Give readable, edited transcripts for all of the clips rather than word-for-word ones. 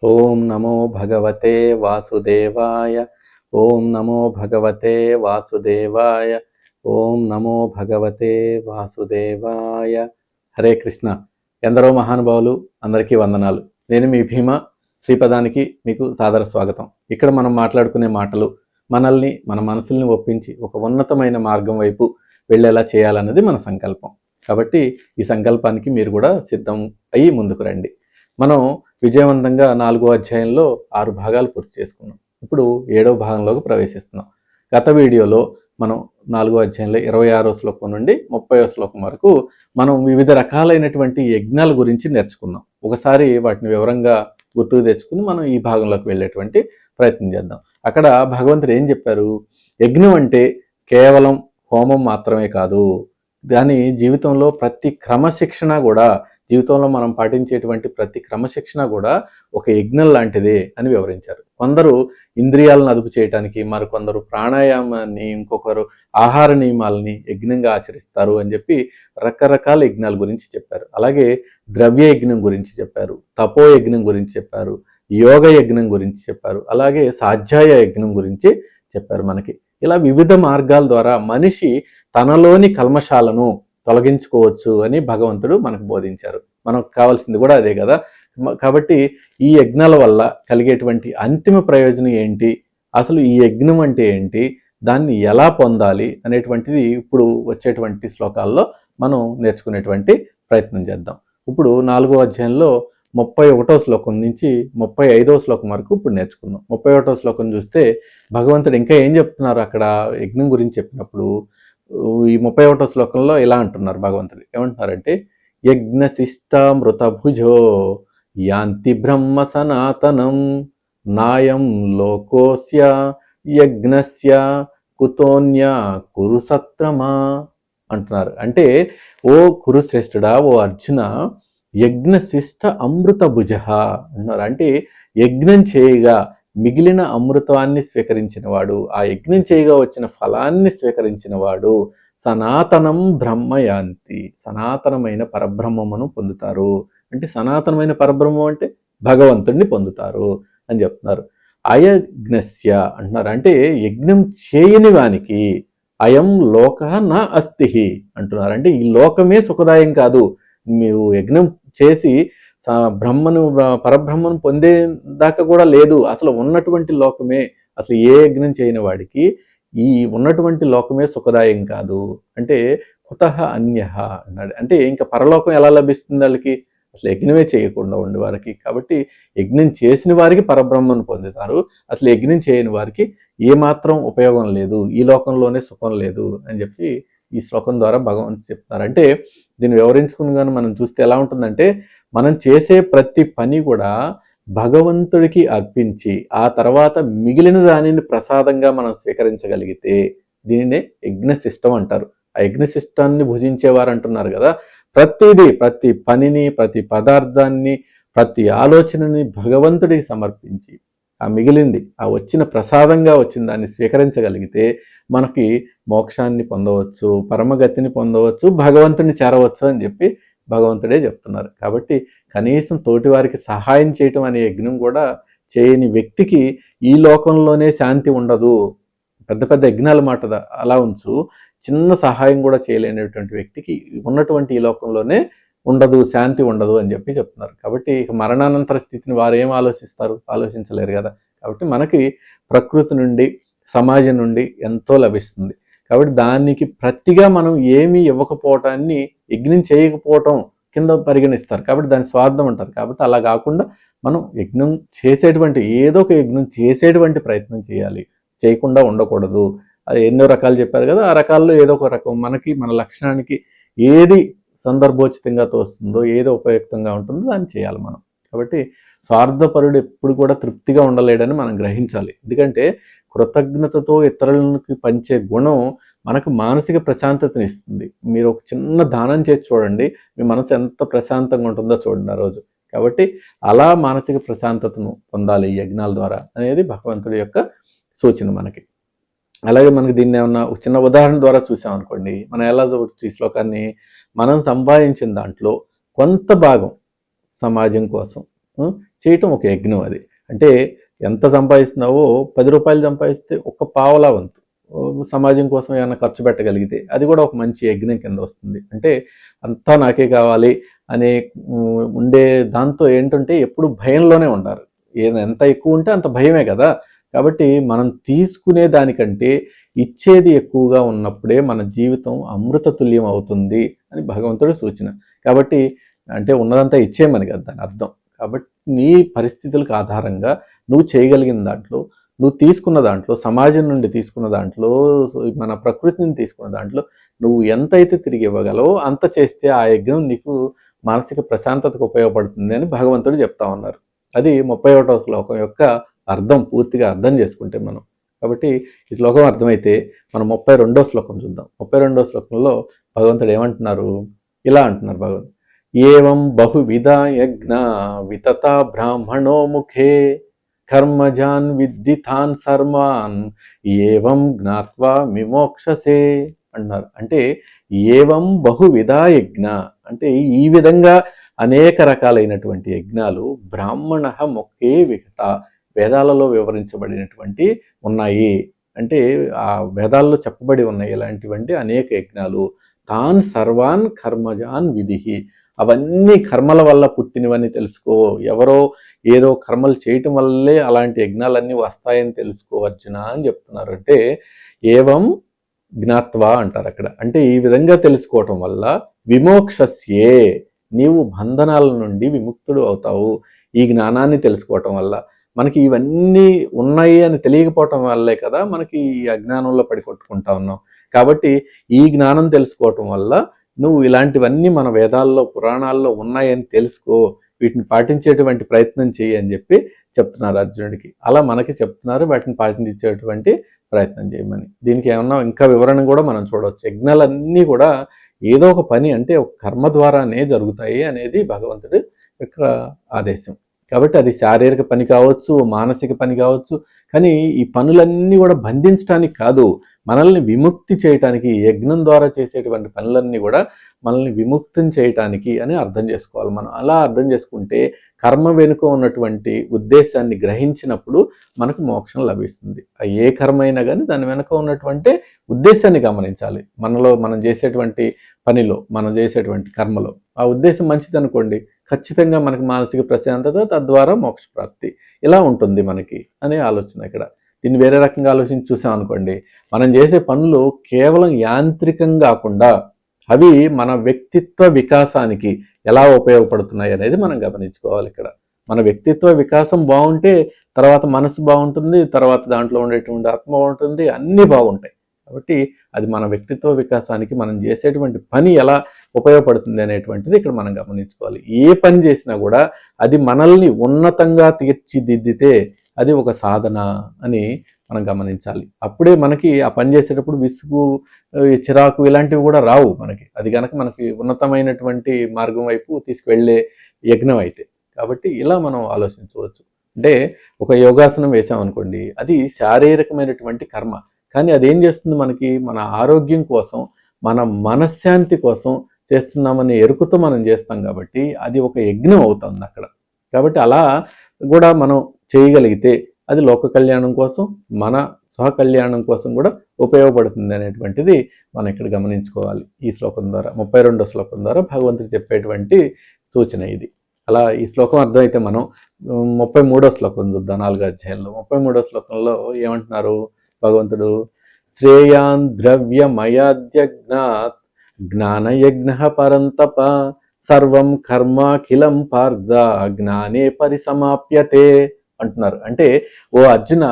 ఓం నమో భగవతే వాసుదేవాయ. ఓం నమో భగవతే వాసుదేవాయ. ఓం నమో భగవతే వాసుదేవాయ. హరే కృష్ణ. ఎందరో మహానుభావులు అందరికీ వందనాలు. నేను మీ భీమ. శ్రీపదానికి మీకు సాదర స్వాగతం. ఇక్కడ మనం మాట్లాడుకునే మాటలు మనల్ని, మన మనసుల్ని ఒప్పించి ఒక ఉన్నతమైన మార్గం వైపు వెళ్ళేలా చేయాలన్నది మన సంకల్పం. కాబట్టి ఈ సంకల్పానికి మీరు కూడా సిద్ధం అయ్యి ముందుకు రండి. మనం విజయవంతంగా 4వ అధ్యాయంలో 6 భాగాలు పూర్తి చేసుకున్నాం. ఇప్పుడు 7వ భాగంలోకి ప్రవేశిస్తున్నాం. గత వీడియోలో మనం 4వ అధ్యాయంలో 26వ శ్లోకం నుండి 30వ శ్లోకం వరకు మనం వివిధ రకాలైనటువంటి యజ్ఞాల గురించి నేర్చుకున్నాం. ఒకసారి వాటిని వివరంగా గుర్తుకు తెచ్చుకుని మనం ఈ భాగంలోకి వెళ్ళేటువంటి ప్రయత్నం చేద్దాం. అక్కడ భగవంతుడు ఏం చెప్పారు? యజ్ఞం అంటే కేవలం హోమం మాత్రమే కాదు, దాని జీవితంలో ప్రతి క్రమశిక్షణ కూడా, జీవితంలో మనం పాటించేటువంటి ప్రతి క్రమశిక్షణ కూడా ఒక యజ్ఞం లాంటిదే అని వివరించారు. కొందరు ఇంద్రియాలను అదుపు చేయడానికి, మరికొందరు ప్రాణాయామాన్ని, ఇంకొకరు ఆహార నియమాలని యజ్ఞంగా ఆచరిస్తారు అని చెప్పి రకరకాల యజ్ఞాల గురించి చెప్పారు. అలాగే ద్రవ్య యజ్ఞం గురించి చెప్పారు, తపో యజ్ఞం గురించి చెప్పారు, యోగ యజ్ఞం గురించి చెప్పారు, అలాగే సాధ్యాయ యజ్ఞం గురించి చెప్పారు. మనకి ఇలా వివిధ మార్గాల ద్వారా మనిషి తనలోని కల్మషాలను తొలగించుకోవచ్చు అని భగవంతుడు మనకు బోధించారు. మనకు కావాల్సింది కూడా అదే కదా. కాబట్టి ఈ యజ్ఞాల వల్ల కలిగేటువంటి అంతిమ ప్రయోజనం ఏంటి, అసలు ఈ యజ్ఞం అంటే ఏంటి, దాన్ని ఎలా పొందాలి అనేటువంటిది ఇప్పుడు వచ్చేటువంటి శ్లోకాల్లో మనం నేర్చుకునేటువంటి ప్రయత్నం చేద్దాం. ఇప్పుడు 4వ అధ్యాయంలో 31వ శ్లోకం నుంచి 35వ శ్లోకం వరకు ఇప్పుడు నేర్చుకుందాం. 31వ శ్లోకం చూస్తే భగవంతుడు ఇంకా ఏం చెప్తున్నారు అక్కడ యజ్ఞం గురించి చెప్పినప్పుడు. ఈ 31వ శ్లోకంలో ఇలా అంటున్నారు భగవంతుడు. ఏమంటున్నారంటే, యజ్ఞశిష్టామృత భుజో యాంతి బ్రహ్మ సనాతనం నాయం లోకోస్య యజ్ఞస్య కుతోన్య కురు సత్రమా అంటున్నారు. అంటే ఓ కురుశ్రేష్ఠుడా, ఓ అర్జున, యజ్ఞశిష్ట అమృత భుజ అంటున్నారు. అంటే యజ్ఞం చేయగా మిగిలిన అమృతాన్ని స్వీకరించిన వాడు, ఆ యజ్ఞం చేయగా వచ్చిన ఫలాన్ని స్వీకరించిన వాడు సనాతనం బ్రహ్మయాంతి, సనాతనమైన పరబ్రహ్మమును పొందుతారు. అంటే సనాతనమైన పరబ్రహ్మం అంటే భగవంతుడిని పొందుతారు అని చెప్తున్నారు. అయజ్ఞస్య అంటున్నారు. అంటే యజ్ఞం చేయని వానికి అయం లోక నా అస్తి అంటున్నారు. అంటే ఈ లోకమే సుఖదాయం కాదు. మీరు యజ్ఞం చేసి బ్రహ్మను, పరబ్రహ్మను పొందేదాకా కూడా లేదు. అసలు ఉన్నటువంటి లోకమే, అసలు ఏ యజ్ఞం చేయని వాడికి ఈ ఉన్నటువంటి లోకమే సుఖదాయం కాదు. అంటే కుతః అన్యః అన్నాడు. అంటే ఇంకా పరలోకం ఎలా లభిస్తుంది వాళ్ళకి? అసలు యజ్ఞమే చేయకుండా ఉండే వారికి. కాబట్టి యజ్ఞం చేసిన వారికి పరబ్రహ్మను పొందుతారు, అసలు యజ్ఞం చేయని వారికి ఏమాత్రం ఉపయోగం లేదు, ఈ లోకంలోనే సుఖం లేదు అని చెప్పి ఈ శ్లోకం ద్వారా భగవంతుడు చెప్తున్నారు. అంటే దీన్ని వివరించుకుని కానీ మనం చూస్తే ఎలా ఉంటుందంటే, మనం చేసే ప్రతి పని కూడా భగవంతుడికి అర్పించి ఆ తర్వాత మిగిలిన దానిని ప్రసాదంగా మనం స్వీకరించగలిగితే దీనినే యజ్ఞశిష్టం అంటారు. ఆ యజ్ఞశిష్టాన్ని భుజించేవారు అంటున్నారు కదా. ప్రతిదీ, ప్రతి పనిని, ప్రతి పదార్థాన్ని, ప్రతి ఆలోచనని భగవంతుడికి సమర్పించి ఆ మిగిలింది, ఆ వచ్చిన ప్రసాదంగా వచ్చిన దాన్ని స్వీకరించగలిగితే మనకి మోక్షాన్ని పొందవచ్చు, పరమగతిని పొందవచ్చు, భగవంతుని చేరవచ్చు అని చెప్పి భగవంతుడే చెప్తున్నారు. కాబట్టి కనీసం తోటివారికి సహాయం చేయటం అనే యజ్ఞం కూడా చేయని వ్యక్తికి ఈ లోకంలోనే శాంతి ఉండదు. పెద్ద పెద్ద యజ్ఞాల మాట అలా ఉంచు, చిన్న సహాయం కూడా చేయలేనటువంటి వ్యక్తికి ఉన్నటువంటి ఈ లోకంలోనే ఉండదు, శాంతి ఉండదు అని చెప్పి చెప్తున్నారు. కాబట్టి ఇక మరణానంతర స్థితిని వారు ఏం ఆలోచిస్తారు? ఆలోచించలేరు కదా. కాబట్టి మనకి ప్రకృతి నుండి, సమాజం నుండి ఎంతో లభిస్తుంది. కాబట్టి దానికి ప్రతిగా మనం ఏమీ ఇవ్వకపోవటాన్ని యజ్ఞం చేయకపోవటం కింద పరిగణిస్తారు. కాబట్టి దాని స్వార్థం అంటారు. కాబట్టి అలా కాకుండా మనం యజ్ఞం చేసేటువంటి, ఏదో ఒక యజ్ఞం చేసేటువంటి ప్రయత్నం చేయాలి, చేయకుండా ఉండకూడదు. అది ఎన్నో రకాలు చెప్పారు కదా. ఆ రకాల్లో ఏదో ఒక రకం మనకి, మన లక్షణానికి ఏది సందర్భోచితంగా తోస్తుందో, ఏదో ఉపయుక్తంగా ఉంటుందో దాన్ని చేయాలి మనం. కాబట్టి స్వార్థపరుడు ఎప్పుడు కూడా తృప్తిగా ఉండలేడని మనం గ్రహించాలి. ఎందుకంటే కృతజ్ఞతతో ఇతరులకి పంచే గుణం మనకు మానసిక ప్రశాంతతని ఇస్తుంది. మీరు ఒక చిన్న దానం చేసి చూడండి, మీ మనసు ఎంత ప్రశాంతంగా ఉంటుందో చూడండి ఆ రోజు. కాబట్టి అలా మానసిక ప్రశాంతతను పొందాలి ఈ యజ్ఞాల ద్వారా అనేది భగవంతుడి యొక్క సూచన మనకి. అలాగే మనకి దీన్ని ఏమన్నా ఒక చిన్న ఉదాహరణ ద్వారా చూసామనుకోండి, మనం ఎలా చూడొచ్చు ఈ శ్లోకాన్ని? మనం సంపాదించిన దాంట్లో కొంత భాగం సమాజం కోసం, చేయటం ఒక యజ్ఞం. అది అంటే ఎంత సంపాదిస్తున్నావో 10 రూపాయలు సంపాదిస్తే ఒక పావలా వంతు సమాజం కోసం ఏమైనా ఖర్చు పెట్టగలిగితే అది కూడా ఒక మంచి యజ్ఞం కింద వస్తుంది. అంటే అంతా నాకే కావాలి అనే ఉండే దాంతో ఏంటంటే ఎప్పుడు భయంలోనే ఉంటారు. ఎంత ఎక్కువ ఉంటే అంత భయమే కదా. కాబట్టి మనం తీసుకునే దానికంటే ఇచ్చేది ఎక్కువగా ఉన్నప్పుడే మన జీవితం అమృత తుల్యం అవుతుంది అని భగవంతుడి సూచన. కాబట్టి అంటే ఉన్నదంతా ఇచ్చేయమని కదా దాని అర్థం. కాబట్టి నీ పరిస్థితులకు ఆధారంగా నువ్వు చేయగలిగిన దాంట్లో, నువ్వు తీసుకున్న దాంట్లో, సమాజం నుండి తీసుకున్న దాంట్లో, మన ప్రకృతిని తీసుకున్న దాంట్లో నువ్వు ఎంతైతే తిరిగి ఇవ్వగలవో అంత చేస్తే ఆ యజ్ఞం నీకు మానసిక ప్రశాంతతకు ఉపయోగపడుతుంది అని భగవంతుడు చెప్తా ఉన్నారు. అది 31వ శ్లోకం యొక్క అర్థం, పూర్తిగా అర్థం చేసుకుంటే మనం. కాబట్టి ఈ శ్లోకం అర్థమైతే మనం 32వ శ్లోకం చూద్దాం. 32వ శ్లోకంలో భగవంతుడు ఏమంటున్నారు? ఇలా అంటున్నారు భగవంతుడు, ఏవం బహువిధ యజ్ఞ వితత బ్రాహ్మణో ముఖే కర్మజాన్ విద్ధితాన్ సర్వాన్ ఏవం జ్ఞాత్వా విమోక్షసే అంటున్నారు. అంటే ఏవం బహువిధ యజ్ఞ అంటే ఈ విధంగా అనేక రకాలైనటువంటి యజ్ఞాలు బ్రాహ్మణ ముఖే విహిత వేదాలలో వివరించబడినటువంటి ఉన్నాయి. అంటే ఆ వేదాల్లో చెప్పబడి ఉన్నాయి ఇలాంటివంటి అనేక యజ్ఞాలు. తాన్ సర్వాన్ కర్మజాన్ విధిహి అవన్నీ కర్మల వల్ల పుట్టినవని తెలుసుకో. ఎవరో ఏదో కర్మలు చేయటం వల్లే అలాంటి యజ్ఞాలన్నీ వస్తాయని తెలుసుకో అర్జున అని చెప్తున్నారు. అంటే ఏవం జ్ఞాత్వా అంటారు అక్కడ. అంటే ఈ విధంగా తెలుసుకోవటం వల్ల విమోక్షస్యే నీవు బంధనాల నుండి విముక్తుడు అవుతావు. ఈ జ్ఞానాన్ని తెలుసుకోవటం వల్ల మనకి ఇవన్నీ ఉన్నాయి అని తెలియకపోవటం వల్లే కదా మనకి ఈ అజ్ఞానంలో పడి కొట్టుకుంటా ఉన్నాం. కాబట్టి ఈ జ్ఞానం తెలుసుకోవటం వల్ల నువ్వు ఇలాంటివన్నీ మన వేదాల్లో పురాణాల్లో ఉన్నాయని తెలుసుకో, వీటిని పాటించేటువంటి ప్రయత్నం చేయి అని చెప్పి చెప్తున్నారు అర్జునుడికి. అలా మనకి చెప్తున్నారు వాటిని పాటించేటువంటి ప్రయత్నం చేయమని. దీనికి ఏమన్నా ఇంకా వివరణ కూడా మనం చూడవచ్చు. యజ్ఞాలన్నీ కూడా ఏదో ఒక పని అంటే ఒక కర్మ ద్వారానే జరుగుతాయి అనేది భగవంతుడి యొక్క ఆదేశం. కాబట్టి అది శారీరక పని కావచ్చు, మానసిక పని కావచ్చు. కానీ ఈ పనులన్నీ కూడా బంధించడానికి కాదు, మనల్ని విముక్తి చేయటానికి, యజ్ఞం ద్వారా చేసేటువంటి పనులన్నీ కూడా మనల్ని విముక్తం చేయటానికి అని అర్థం చేసుకోవాలి మనం. అలా అర్థం చేసుకుంటే కర్మ వెనుక ఉన్నటువంటి ఉద్దేశాన్ని గ్రహించినప్పుడు మనకు మోక్షం లభిస్తుంది. ఏ కర్మ అయినా కానీ దాని వెనుక ఉన్నటువంటి ఉద్దేశాన్ని గమనించాలి. మనలో మనం చేసేటువంటి పనిలో, మనం చేసేటువంటి కర్మలో ఆ ఉద్దేశం మంచిది అనుకోండి, ఖచ్చితంగా మనకి మానసిక ప్రశాంతత, తద్వారా మోక్ష ప్రాప్తి ఇలా ఉంటుంది మనకి అనే ఆలోచన ఇక్కడ. దీన్ని వేరే రకంగా ఆలోచించి చూసాం అనుకోండి, మనం చేసే పనులు కేవలం యాంత్రికంగా కాకుండా అవి మన వ్యక్తిత్వ వికాసానికి ఎలా ఉపయోగపడుతున్నాయి అనేది మనం గమనించుకోవాలి ఇక్కడ. మన వ్యక్తిత్వ వికాసం బాగుంటే తర్వాత మనసు బాగుంటుంది, తర్వాత దాంట్లో ఉండేటువంటి ఆత్మ బాగుంటుంది, అన్నీ బాగుంటాయి. కాబట్టి అది మన వ్యక్తిత్వ వికాసానికి మనం చేసేటువంటి పని ఎలా ఉపయోగపడుతుంది అనేటువంటిది ఇక్కడ మనం గమనించుకోవాలి. ఏ పని చేసినా కూడా అది మనల్ని ఉన్నతంగా తీర్చిదిద్దితే అది ఒక సాధన అని మనం గమనించాలి. అప్పుడే మనకి ఆ పని చేసేటప్పుడు విసుగు, చిరాకు ఇలాంటివి కూడా రావు మనకి. అది కనుక మనకి ఉన్నతమైనటువంటి మార్గం వైపు తీసుకువెళ్ళే యజ్ఞం అయితే. కాబట్టి ఇలా మనం ఆలోచించవచ్చు. అంటే ఒక యోగాసనం వేసామనుకోండి, అది శారీరకమైనటువంటి కర్మ. కానీ అదేం చేస్తుంది మనకి, మన ఆరోగ్యం కోసం, మన మనశ్శాంతి కోసం చేస్తున్నామనే ఎరుకుతో మనం చేస్తాం కాబట్టి అది ఒక యజ్ఞం అవుతుంది అక్కడ. కాబట్టి అలా కూడా మనం చేయగలిగితే అది లోక కళ్యాణం కోసం, మన స్వకళ్యాణం కోసం కూడా ఉపయోగపడుతుంది అనేటువంటిది మనం ఇక్కడ గమనించుకోవాలి. ఈ శ్లోకం ద్వారా, 32వ శ్లోకం ద్వారా భగవంతుడు చెప్పేటువంటి సూచన ఇది. అలా ఈ శ్లోకం అర్థమైతే మనం 33వ శ్లోకం చూద్దాం. 4వ అధ్యాయంలో 33వ శ్లోకంలో ఏమంటున్నారు భగవంతుడు? శ్రేయాన్ ద్రవ్యమయాద్యజ్ఞాత్ జ్ఞానయజ్ఞ పరంతప సర్వం కర్మాఖిలం పార్థ జ్ఞానే పరిసమాప్యతే అంటున్నారు. అంటే ఓ అర్జున,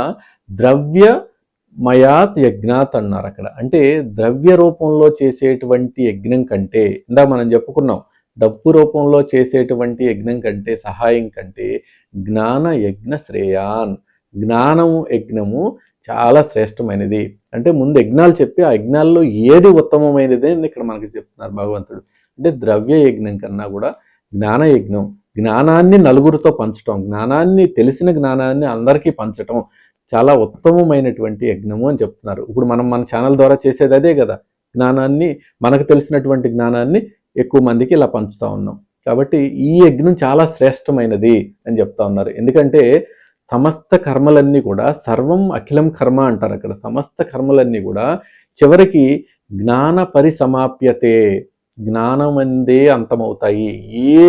ద్రవ్యమయాత్ యజ్ఞాత్ అన్నారు అక్కడ. అంటే ద్రవ్య రూపంలో చేసేటువంటి యజ్ఞం కంటే, ఇందా మనం చెప్పుకున్నాం, డబ్బు రూపంలో చేసేటువంటి యజ్ఞం కంటే, సహాయం కంటే జ్ఞాన యజ్ఞ శ్రేయాన్, జ్ఞానము యజ్ఞము చాలా శ్రేష్టమైనది. అంటే ముందు యజ్ఞాలు చెప్పి ఆ యజ్ఞాల్లో ఏది ఉత్తమమైనది అని ఇక్కడ మనకి చెప్తున్నారు భగవంతుడు. అంటే ద్రవ్య యజ్ఞం కన్నా కూడా జ్ఞాన యజ్ఞం, జ్ఞానాన్ని నలుగురితో పంచటం, జ్ఞానాన్ని, తెలిసిన జ్ఞానాన్ని అందరికీ పంచటం చాలా ఉత్తమమైనటువంటి యజ్ఞము అని చెప్తున్నారు. ఇప్పుడు మనం మన ఛానల్ ద్వారా చేసేది అదే కదా, జ్ఞానాన్ని, మనకు తెలిసినటువంటి జ్ఞానాన్ని ఎక్కువ మందికి ఇలా పంచుతూ ఉన్నాం. కాబట్టి ఈ యజ్ఞం చాలా శ్రేష్టమైనది అని చెప్తా ఉన్నారు. ఎందుకంటే సమస్త కర్మలన్నీ కూడా సర్వం అఖిలం కర్మ అంటారు అక్కడ. సమస్త కర్మలన్నీ కూడా చివరికి జ్ఞాన పరిసమాప్యతే, జ్ఞానమందే అంతమవుతాయి. ఏ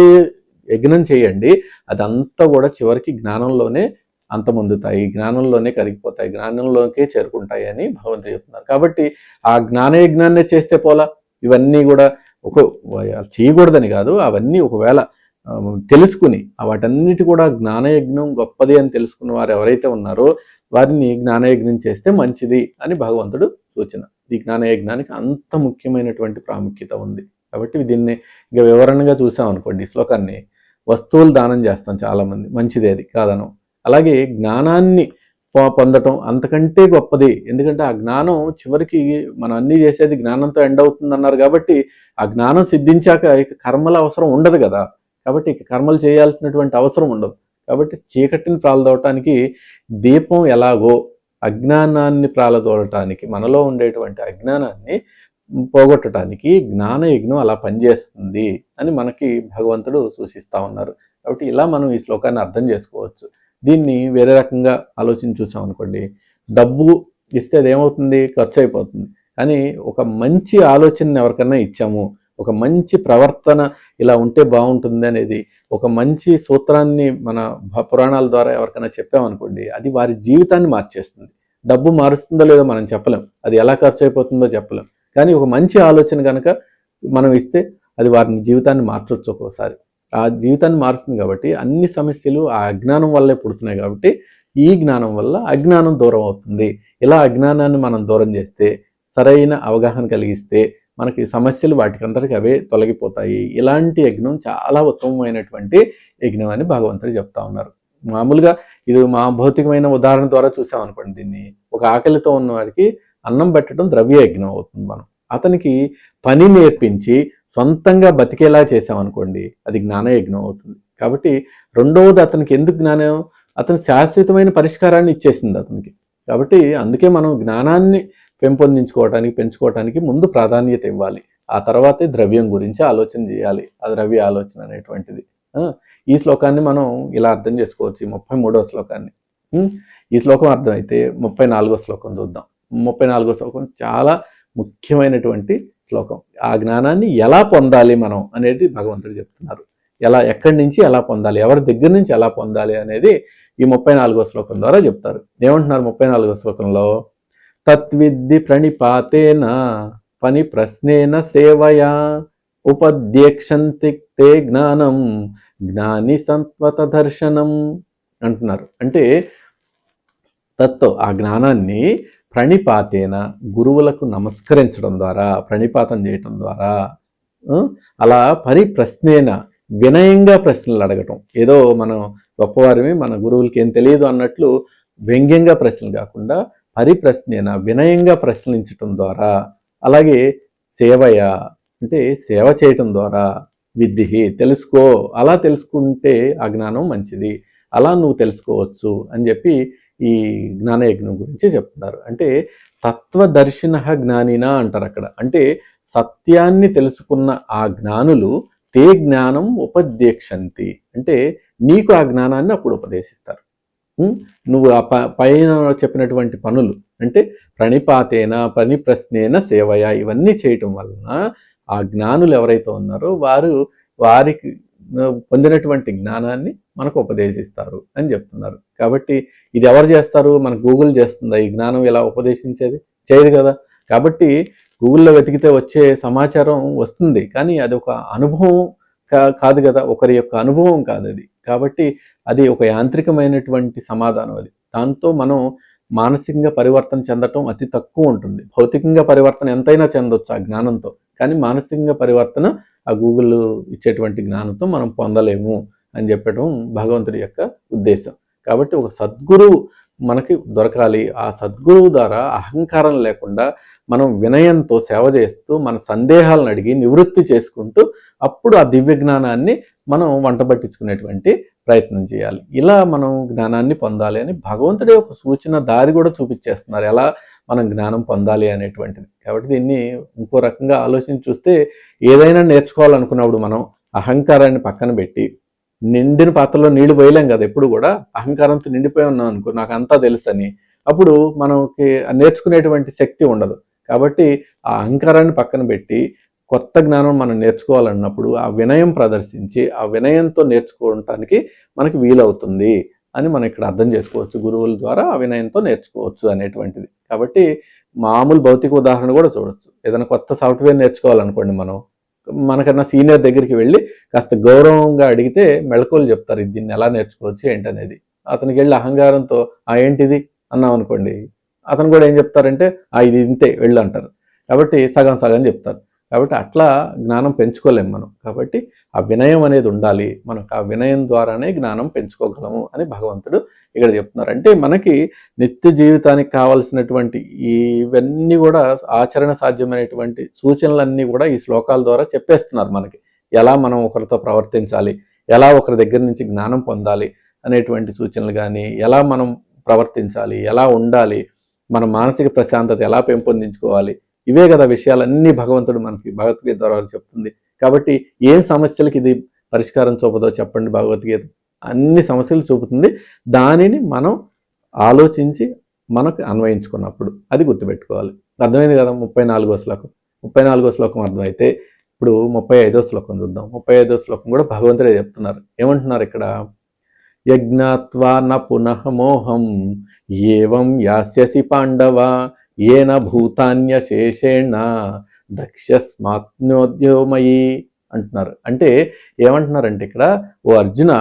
యజ్ఞం చేయండి అదంతా కూడా చివరికి జ్ఞానంలోనే అంతమొందుతాయి, జ్ఞానంలోనే కరిగిపోతాయి, జ్ఞానంలోకే చేరుకుంటాయి అని భగవంతుడు చెప్తున్నారు. కాబట్టి ఆ జ్ఞాన యజ్ఞాన్నే చేస్తే పోలా, ఇవన్నీ కూడా ఒక చేయకూడదని కాదు, అవన్నీ ఒకవేళ తెలుసుకుని వాటన్నిటి కూడా జ్ఞానయజ్ఞం గొప్పది అని తెలుసుకున్న వారు ఎవరైతే ఉన్నారో వారిని జ్ఞానయజ్ఞం చేస్తే మంచిది అని భగవంతుడు సూచన. ఈ జ్ఞానయజ్ఞానికి అంత ముఖ్యమైనటువంటి ప్రాముఖ్యత ఉంది. కాబట్టి దీన్ని ఇంకా వివరణగా చూసాం అనుకోండి ఈ శ్లోకాన్ని, వస్తువులు దానం చేస్తాం చాలామంది, మంచిది అది కాదను. అలాగే జ్ఞానాన్ని పొందటం అంతకంటే గొప్పది. ఎందుకంటే ఆ జ్ఞానం చివరికి మనం అన్నీ చేసేది జ్ఞానంతో ఎండ్ అవుతుంది అన్నారు కాబట్టి ఆ జ్ఞానం సిద్ధించాక ఇక కర్మల అవసరం ఉండదు కదా. కాబట్టి ఇక కర్మలు చేయాల్సినటువంటి అవసరం ఉండదు. కాబట్టి చీకటిని ప్రాలదోవటానికి దీపం ఎలాగో అజ్ఞానాన్ని ప్రాలదోలటానికి, మనలో ఉండేటువంటి అజ్ఞానాన్ని పోగొట్టడానికి జ్ఞానయజ్ఞం అలా పనిచేస్తుంది అని మనకి భగవంతుడు సూచిస్తా ఉన్నారు. కాబట్టి ఇలా మనం ఈ శ్లోకాన్ని అర్థం చేసుకోవచ్చు. దీన్ని వేరే రకంగా ఆలోచించి చూసాం అనుకోండి, డబ్బు ఇస్తే అదేమవుతుంది, ఖర్చు అయిపోతుంది. కానీ ఒక మంచి ఆలోచనని ఎవరికన్నా ఇచ్చాము, ఒక మంచి ప్రవర్తన ఇలా ఉంటే బాగుంటుంది అనేది ఒక మంచి సూత్రాన్ని మన పురాణాల ద్వారా ఎవరికైనా చెప్పామనుకోండి, అది వారి జీవితాన్ని మార్చేస్తుంది. డబ్బు మారుస్తుందో లేదో మనం చెప్పలేం, అది ఎలా ఖర్చు అయిపోతుందో చెప్పలేం. కానీ ఒక మంచి ఆలోచన కనుక మనం ఇస్తే అది వారిని జీవితాన్ని మార్చవచ్చు. ఒక్కోసారి ఆ జీవితాన్ని మారుస్తుంది. కాబట్టి అన్ని సమస్యలు ఆ అజ్ఞానం వల్లే పుడుతున్నాయి. కాబట్టి ఈ జ్ఞానం వల్ల అజ్ఞానం దూరం అవుతుంది. ఇలా అజ్ఞానాన్ని మనం దూరం చేస్తే, సరైన అవగాహన కలిగిస్తే మనకి సమస్యలు వాటికంతటికి అవే తొలగిపోతాయి. ఇలాంటి యజ్ఞం చాలా ఉత్తమమైనటువంటి యజ్ఞం అని భగవంతుడు చెప్తా ఉన్నారు. మామూలుగా ఇది మా భౌతికమైన ఉదాహరణ ద్వారా చూసాం అనుకోండి, దీన్ని ఒక ఆకలితో ఉన్న వాడికి అన్నం పెట్టడం ద్రవ్య యజ్ఞం అవుతుంది. మనం అతనికి పని నేర్పించి సొంతంగా బతికేలా చేసామనుకోండి, అది జ్ఞానయజ్ఞం అవుతుంది. కాబట్టి రెండవది అతనికి ఎందుకు జ్ఞానం, అతను శాశ్వతమైన పరిష్కారాన్ని ఇచ్చేసింది అతనికి. కాబట్టి అందుకే మనం జ్ఞానాన్ని పెంపొందించుకోవడానికి, పెంచుకోవడానికి ముందు ప్రాధాన్యత ఇవ్వాలి. ఆ తర్వాతే ద్రవ్యం గురించి ఆలోచన చేయాలి, ఆ ద్రవ్య ఆలోచన అనేటువంటిది. ఈ శ్లోకాన్ని మనం ఇలా అర్థం చేసుకోవచ్చు, ఈ 33వ శ్లోకాన్ని. ఈ శ్లోకం అర్థమైతే 34వ శ్లోకం చూద్దాం. 34వ శ్లోకం చాలా ముఖ్యమైనటువంటి శ్లోకం. ఆ జ్ఞానాన్ని ఎలా పొందాలి మనం అనేది భగవంతుడు చెప్తున్నారు. ఎక్కడి నుంచి ఎలా పొందాలి, ఎవరి దగ్గర నుంచి ఎలా పొందాలి అనేది ఈ 34వ శ్లోకం ద్వారా చెప్తారు. ఏమంటున్నారు 34వ శ్లోకంలో, తత్విద్ధి ప్రణిపాతేన పని ప్రశ్నేన సేవయా ఉపద్యేక్షంతి తే జ్ఞానం జ్ఞాని సంత్వత దర్శనం అంటున్నారు. అంటే ఆ జ్ఞానాన్ని ప్రణిపాతేన, గురువులకు నమస్కరించడం ద్వారా, ప్రణిపాతం చేయటం ద్వారా, అలా పరిప్రశ్నేన, వినయంగా ప్రశ్నలు అడగటం. ఏదో మనం గొప్పవారిని, మన గురువులకి ఏం తెలియదు అన్నట్లు వ్యంగ్యంగా ప్రశ్నలు కాకుండా పరిప్రశ్నేన, వినయంగా ప్రశ్నించటం ద్వారా, అలాగే సేవయ అంటే సేవ చేయటం ద్వారా, విద్ది తెలుసుకో, అలా తెలుసుకుంటే ఆ జ్ఞానం మంచిది, అలా నువ్వు తెలుసుకోవచ్చు అని చెప్పి ఈ జ్ఞానయజ్ఞం గురించి చెప్తున్నారు. అంటే తత్వదర్శిన జ్ఞానిన అంటారు అక్కడ. అంటే సత్యాన్ని తెలుసుకున్న ఆ జ్ఞానులు తే జ్ఞానం ఉపదేక్షంతి, అంటే నీకు ఆ జ్ఞానాన్ని అప్పుడు ఉపదేశిస్తారు. నువ్వు ఆ పైన చెప్పినటువంటి పనులు అంటే ప్రణిపాతేన, పరిప్రశ్నేన, సేవయ, ఇవన్నీ చేయటం వలన ఆ జ్ఞానులు ఎవరైతే ఉన్నారో వారికి పొందినటువంటి జ్ఞానాన్ని మనకు ఉపదేశిస్తారు అని చెప్తున్నారు. కాబట్టి ఇది ఎవరు చేస్తారు, మనకు గూగుల్ చేస్తుందా ఈ జ్ఞానం ఎలా ఉపదేశించేది? చేయదు కదా. కాబట్టి గూగుల్లో వెతికితే వచ్చే సమాచారం వస్తుంది, కానీ అది ఒక అనుభవం కాదు కదా, ఒకరి యొక్క అనుభవం కాదు అది. కాబట్టి అది ఒక యాంత్రికమైనటువంటి సమాధానం. అది దాంతో మనం మానసికంగా పరివర్తన చెందటం అతి తక్కువ ఉంటుంది. భౌతికంగా పరివర్తన ఎంతైనా చెందొచ్చు ఆ జ్ఞానంతో, కానీ మానసికంగా పరివర్తన ఆ గూగుల్ ఇచ్చేటువంటి జ్ఞానంతో మనం పొందలేము అని చెప్పడం భగవంతుడి యొక్క ఉద్దేశం. కాబట్టి ఒక సద్గురువు మనకి దొరకాలి. ఆ సద్గురువు ద్వారా అహంకారం లేకుండా మనం వినయంతో సేవ చేస్తూ మన సందేహాలను అడిగి నివృత్తి చేసుకుంటూ అప్పుడు ఆ దివ్య జ్ఞానాన్ని మనం వంటబట్టించుకునేటువంటి ప్రయత్నం చేయాలి. ఇలా మనం జ్ఞానాన్ని పొందాలి అని భగవంతుడే ఒక సూచన దారి కూడా చూపించేస్తున్నారు, ఎలా మనం జ్ఞానం పొందాలి అనేటువంటిది. కాబట్టి దీన్ని ఇంకో రకంగా ఆలోచించి చూస్తే, ఏదైనా నేర్చుకోవాలనుకున్నప్పుడు మనం అహంకారాన్ని పక్కన పెట్టి, నిండిన పాత్రలో నీళ్లు పోయలేం కదా ఎప్పుడు కూడా. అహంకారంతో నిండిపోయి ఉన్నాం అనుకో, నాకు అంతా తెలుసని, అప్పుడు మనకి నేర్చుకునేటువంటి శక్తి ఉండదు. కాబట్టి ఆ అహంకారాన్ని పక్కన పెట్టి కొత్త జ్ఞానం మనం నేర్చుకోవాలన్నప్పుడు ఆ వినయం ప్రదర్శించి ఆ వినయంతో నేర్చుకోవటానికి మనకి వీలవుతుంది అని మనం ఇక్కడ అర్థం చేసుకోవచ్చు. గురువుల ద్వారా ఆ వినయంతో నేర్చుకోవచ్చు అనేటువంటిది. కాబట్టి మామూలు భౌతిక ఉదాహరణ కూడా చూడొచ్చు. ఏదైనా కొత్త సాఫ్ట్వేర్ నేర్చుకోవాలనుకోండి, మనకన్నా సీనియర్ దగ్గరికి వెళ్ళి కాస్త గౌరవంగా అడిగితే మెళకువలు చెప్తారు, దీన్ని ఎలా నేర్చుకోవచ్చు ఏంటనేది. అతనికి వెళ్ళి అహంకారంతో ఏంటిది అన్నాం అనుకోండి, అతను కూడా ఏం చెప్తారంటే ఇది ఇంతే వెళ్ళు అంటారు. కాబట్టి సగం సగం చెప్తారు. కాబట్టి అట్లా జ్ఞానం పెంచుకోలేము మనం. కాబట్టి ఆ వినయం అనేది ఉండాలి. మనకు ఆ వినయం ద్వారానే జ్ఞానం పెంచుకోగలము అని భగవంతుడు ఇక్కడ చెప్తున్నారు. అంటే మనకి నిత్య జీవితానికి కావాల్సినటువంటి ఇవన్నీ కూడా ఆచరణ సాధ్యమైనటువంటి సూచనలన్నీ కూడా ఈ శ్లోకాల ద్వారా చెప్పేస్తున్నారు మనకి. ఎలా మనం ఒకరితో ప్రవర్తించాలి, ఎలా ఒకరి దగ్గర నుంచి జ్ఞానం పొందాలి అనేటువంటి సూచనలు కానీ, ఎలా మనం ప్రవర్తించాలి, ఎలా ఉండాలి, మన మానసిక ప్రశాంతత ఎలా పెంపొందించుకోవాలి, ఇవే కదా విషయాలన్నీ భగవంతుడు మనకి భగవద్గీత ద్వారా చెప్తుంది. కాబట్టి ఏం సమస్యలకి ఇది పరిష్కారం చూపదో చెప్పండి భగవద్గీత. అన్ని సమస్యలు చూపుతుంది. దానిని మనం ఆలోచించి మనకు అన్వయించుకున్నప్పుడు అది గుర్తుపెట్టుకోవాలి. అర్థమైంది కదా 34వ శ్లోకం. 34వ శ్లోకం అర్థమైతే ఇప్పుడు 35వ శ్లోకం చూద్దాం. 35వ శ్లోకం కూడా భగవంతుడే చెప్తున్నారు. ఏమంటున్నారు ఇక్కడ? యజ్ఞాత్వా న పునః మోహం ఏవం యాస్యసి పాండవ ఏన భూతాన్యశేషేణ దక్ష్యస్మాత్నోద్యోమయి అంటున్నారు. అంటే ఏమంటున్నారంటే ఇక్కడ, ఓ అర్జున,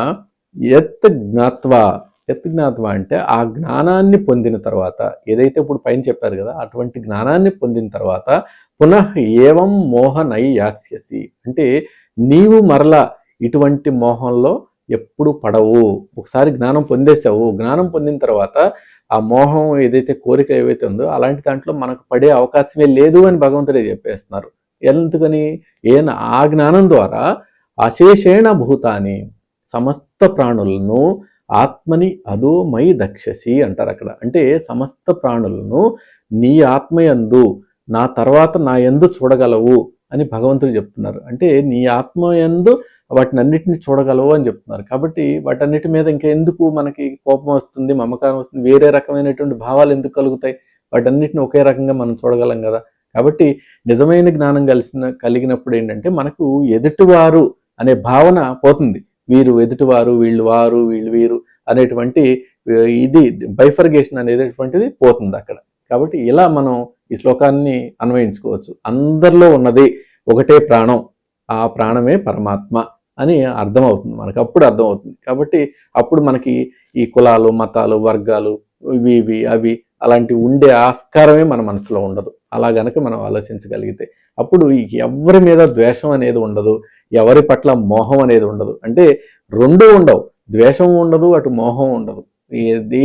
యత్ జ్ఞాత్వా అంటే ఆ జ్ఞానాన్ని పొందిన తర్వాత, ఏదైతే ఇప్పుడు పైన చెప్పారు కదా అటువంటి జ్ఞానాన్ని పొందిన తర్వాత పునః ఏవం మోహనై యాస్యసి అంటే నీవు మరలా ఇటువంటి మోహంలో ఎప్పుడు పడవు. ఒకసారి జ్ఞానం పొందేసావు, జ్ఞానం పొందిన తర్వాత ఆ మోహం ఏదైతే కోరిక ఏవైతే ఉందో అలాంటి దాంట్లో మనకు పడే అవకాశమే లేదు అని భగవంతుడే చెప్పేస్తున్నారు. ఎందుకని? ఆ జ్ఞానం ద్వారా అశేషేణ భూతాన్ని సమస్త ప్రాణులను ఆత్మని అధోమై దక్షసి అంటారు అక్కడ. అంటే సమస్త ప్రాణులను నీ ఆత్మయందు, నా తర్వాత నా యందు చూడగలవు అని భగవంతుడు చెప్తున్నారు. అంటే నీ ఆత్మయందు వాటిని అన్నిటిని చూడగలవు అని చెప్తున్నారు. కాబట్టి వాటన్నిటి మీద ఇంకెందుకు మనకి కోపం వస్తుంది, మమకారం వస్తుంది, వేరే రకమైనటువంటి భావాలు ఎందుకు కలుగుతాయి? వాటన్నిటిని ఒకే రకంగా మనం చూడగలం కదా. కాబట్టి నిజమైన జ్ఞానం కలిగినప్పుడు ఏంటంటే మనకు ఎదుటివారు అనే భావన పోతుంది. వీరు ఎదుటివారు, వీళ్ళు వారు, వీళ్ళు వీరు అనేటువంటి ఇది బైఫర్గేషన్ అనేటువంటిది పోతుంది అక్కడ. కాబట్టి ఇలా మనం ఈ శ్లోకాన్ని అన్వయించుకోవచ్చు. అందరిలో ఉన్నది ఒకటే ప్రాణం, ఆ ప్రాణమే పరమాత్మ అని అర్థమవుతుంది మనకు. అప్పుడు అర్థమవుతుంది. కాబట్టి అప్పుడు మనకి ఈ కులాలు, మతాలు, వర్గాలు, ఇవి అవి అలాంటివి ఉండే ఆస్కారమే మన మనసులో ఉండదు. అలా గనక మనం ఆలోచించగలిగితే అప్పుడు ఎవరి మీద ద్వేషం అనేది ఉండదు, ఎవరి పట్ల మోహం అనేది ఉండదు. అంటే రెండూ ఉండవు, ద్వేషం ఉండదు, అటు మోహం ఉండదు,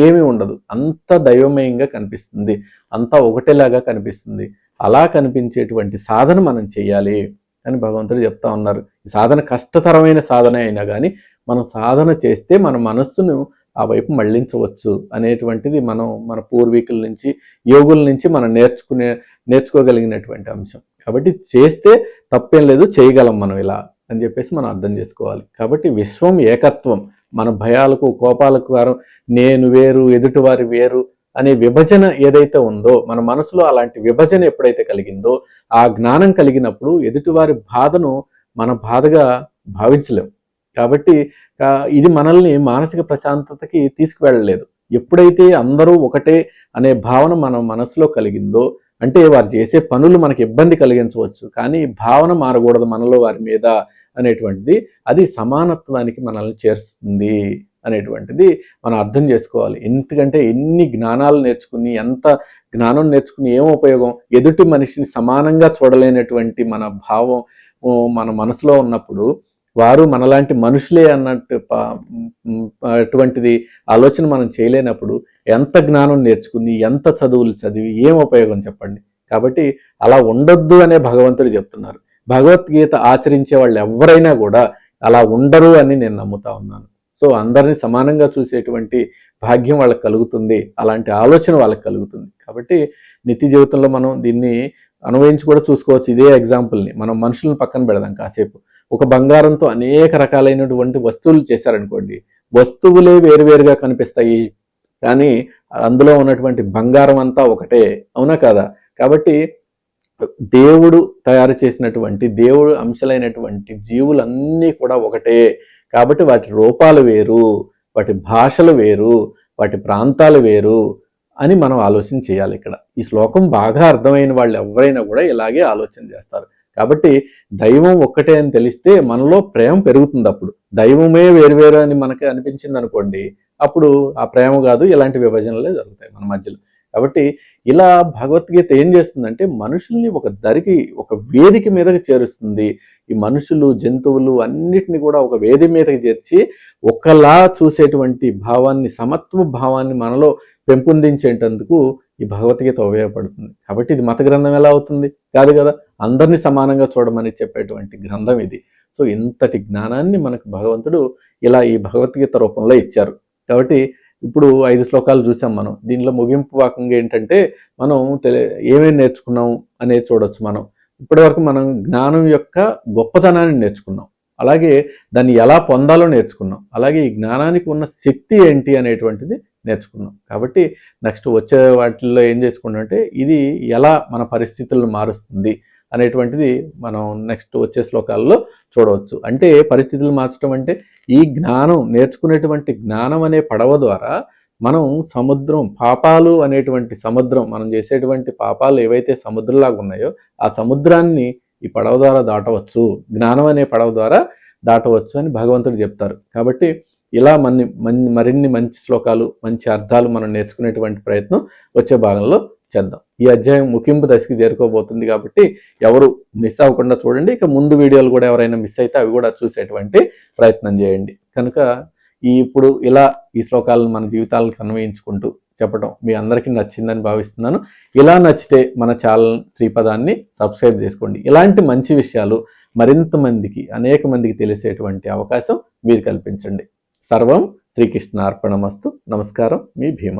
ఏమీ ఉండదు. అంత దైవమయంగా కనిపిస్తుంది, అంతా ఒకటేలాగా కనిపిస్తుంది. అలా కనిపించేటువంటి సాధన మనం చేయాలి అని భగవంతుడు చెప్తా ఉన్నారు. ఈ సాధన కష్టతరమైన సాధన అయినా కానీ మనం సాధన చేస్తే మన మనస్సును ఆ వైపు మళ్లించవచ్చు అనేటువంటిది మన పూర్వీకుల నుంచి, యోగుల నుంచి మనం నేర్చుకోగలిగినటువంటి అంశం. కాబట్టి చేస్తే తప్పేం లేదు, చేయగలం మనం ఇలా అని చెప్పేసి మనం అర్థం చేసుకోవాలి. కాబట్టి విశ్వం ఏకత్వం. మన భయాలకు, కోపాలకు కారణం నేను వేరు, ఎదుటివారి వేరు అనే విభజన ఏదైతే ఉందో, మన మనసులో అలాంటి విభజన ఎప్పుడైతే కలిగిందో, ఆ జ్ఞానం కలిగినప్పుడు ఎదుటివారి బాధను మన బాధగా భావించలేం. కాబట్టి ఇది మనల్ని మానసిక ప్రశాంతతకి తీసుకువెళ్ళలేదు. ఎప్పుడైతే అందరూ ఒకటే అనే భావన మన మనసులో కలిగిందో, అంటే వారు చేసే పనులు మనకి ఇబ్బంది కలిగించవచ్చు, కానీ భావన మారకూడదు మనలో వారి మీద అనేటువంటిది, అది సమానత్వానికి మనల్ని చేరుస్తుంది అనేటువంటిది మనం అర్థం చేసుకోవాలి. ఎందుకంటే ఎన్ని జ్ఞానాలు నేర్చుకుని, ఎంత జ్ఞానం నేర్చుకుని ఏం ఉపయోగం? ఎదుటి మనిషిని సమానంగా చూడలేనటువంటి మన భావం మన మనసులో ఉన్నప్పుడు, వారు మనలాంటి మనుషులే అన్నట్టు అటువంటిది ఆలోచన మనం చేయలేనప్పుడు ఎంత జ్ఞానం నేర్చుకుని, ఎంత చదువులు చదివి ఏం ఉపయోగం చెప్పండి? కాబట్టి అలా ఉండొద్దు అనే భగవంతుడు చెప్తున్నారు. భగవద్గీత ఆచరించే వాళ్ళు ఎవరైనా కూడా అలా ఉండరు అని నేను నమ్ముతా ఉన్నాను. సో అందరినీ సమానంగా చూసేటువంటి భాగ్యం వాళ్ళకి కలుగుతుంది, అలాంటి ఆలోచన వాళ్ళకి కలుగుతుంది. కాబట్టి నిత్య జీవితంలో మనం దీన్ని అన్వయించి కూడా చూసుకోవచ్చు. ఇదే ఎగ్జాంపుల్ని మనం మనుషులను పక్కన పెడదాం కాసేపు. ఒక బంగారంతో అనేక రకాలైనటువంటి వస్తువులు చేశారనుకోండి, వస్తువులే వేరువేరుగా కనిపిస్తాయి, కానీ అందులో ఉన్నటువంటి బంగారం అంతా ఒకటే. అవునా కాదా? కాబట్టి దేవుడు తయారు చేసినటువంటి దేవుడు అంశాలైనటువంటి జీవులన్నీ కూడా ఒకటే. కాబట్టి వాటి రూపాలు వేరు, వాటి భాషలు వేరు, వాటి ప్రాంతాలు వేరు అని మనం ఆలోచన చేయాలి. ఇక్కడ ఈ శ్లోకం బాగా అర్థమైన వాళ్ళు ఎవరైనా కూడా ఇలాగే ఆలోచన చేస్తారు. కాబట్టి దైవం ఒక్కటే అని తెలిస్తే మనలో ప్రేమ పెరుగుతుంది. అప్పుడు దైవమే వేరువేరు అని మనకి అనిపించింది అనుకోండి, అప్పుడు ఆ ప్రేమ కాదు, ఇలాంటి విభజనలే జరుగుతాయి మన మధ్యలో. కాబట్టి ఇలా భగవద్గీత ఏం చేస్తుందంటే మనుషుల్ని ఒక దరికి, ఒక వేదిక మీదకి చేరుస్తుంది. ఈ మనుషులు, జంతువులు అన్నిటిని కూడా ఒక వేది మీదకి చేర్చి ఒకలా చూసేటువంటి భావాన్ని, సమత్వ భావాన్ని మనలో పెంపొందించేటందుకు ఈ భగవద్గీత ఉపయోగపడుతుంది. కాబట్టి ఇది మత గ్రంథం ఎలా అవుతుంది? కాదు కదా. అందరినీ సమానంగా చూడమని చెప్పేటువంటి గ్రంథం ఇది. సో ఇంతటి జ్ఞానాన్ని మనకు భగవంతుడు ఇలా ఈ భగవద్గీత రూపంలో ఇచ్చారు. కాబట్టి ఇప్పుడు 5 శ్లోకాలు చూసాం మనం. దీనిలో ముగింపు వాకంగా ఏంటంటే మనం ఏమేమి నేర్చుకున్నాం అనేది చూడొచ్చు మనం. ఇప్పటివరకు మనం జ్ఞానం యొక్క గొప్పతనాన్ని నేర్చుకున్నాం, అలాగే దాన్ని ఎలా పొందాలో నేర్చుకున్నాం, అలాగే ఈ జ్ఞానానికి ఉన్న శక్తి ఏంటి అనేటువంటిది నేర్చుకున్నాం. కాబట్టి నెక్స్ట్ వచ్చే వాటిల్లో ఏం చేసుకున్నాం అంటే ఇది ఎలా మన పరిస్థితులను మారుస్తుంది అనేటువంటిది మనం నెక్స్ట్ వచ్చే శ్లోకాల్లో చూడవచ్చు. అంటే పరిస్థితులు మార్చడం అంటే ఈ జ్ఞానం, నేర్చుకునేటువంటి జ్ఞానం అనే పడవ ద్వారా మనం సముద్రం, పాపాలు అనేటువంటి సముద్రం, మనం చేసేటువంటి పాపాలు ఏవైతే సముద్రంలాగా ఉన్నాయో ఆ సముద్రాన్ని ఈ పడవ ద్వారా దాటవచ్చు, జ్ఞానం అనే పడవ ద్వారా దాటవచ్చు అని భగవంతుడు చెప్తారు. కాబట్టి ఇలా మరిన్ని మంచి శ్లోకాలు, మంచి అర్థాలు మనం నేర్చుకునేటువంటి ప్రయత్నం వచ్చే భాగంలో చేద్దాం. ఈ అధ్యాయం ముగింపు దశకి చేరుకోబోతుంది కాబట్టి ఎవరు మిస్ అవ్వకుండా చూడండి. ఇక ముందు వీడియోలు కూడా ఎవరైనా మిస్ అయితే అవి కూడా చూసేటువంటి ప్రయత్నం చేయండి. కనుక ఇప్పుడు ఇలా ఈ శ్లోకాలను మన జీవితాలకు అన్వయించుకుంటూ చెప్పడం మీ అందరికీ నచ్చిందని భావిస్తున్నాను. ఇలా నచ్చితే మన ఛానల్ శ్రీపదాన్ని సబ్స్క్రైబ్ చేసుకోండి. ఇలాంటి మంచి విషయాలు మరింత మందికి, అనేక మందికి తెలిసేటువంటి అవకాశం మీరు కల్పించండి. సర్వం శ్రీకృష్ణార్పణమస్తు. నమస్కారం, మీ భీమ.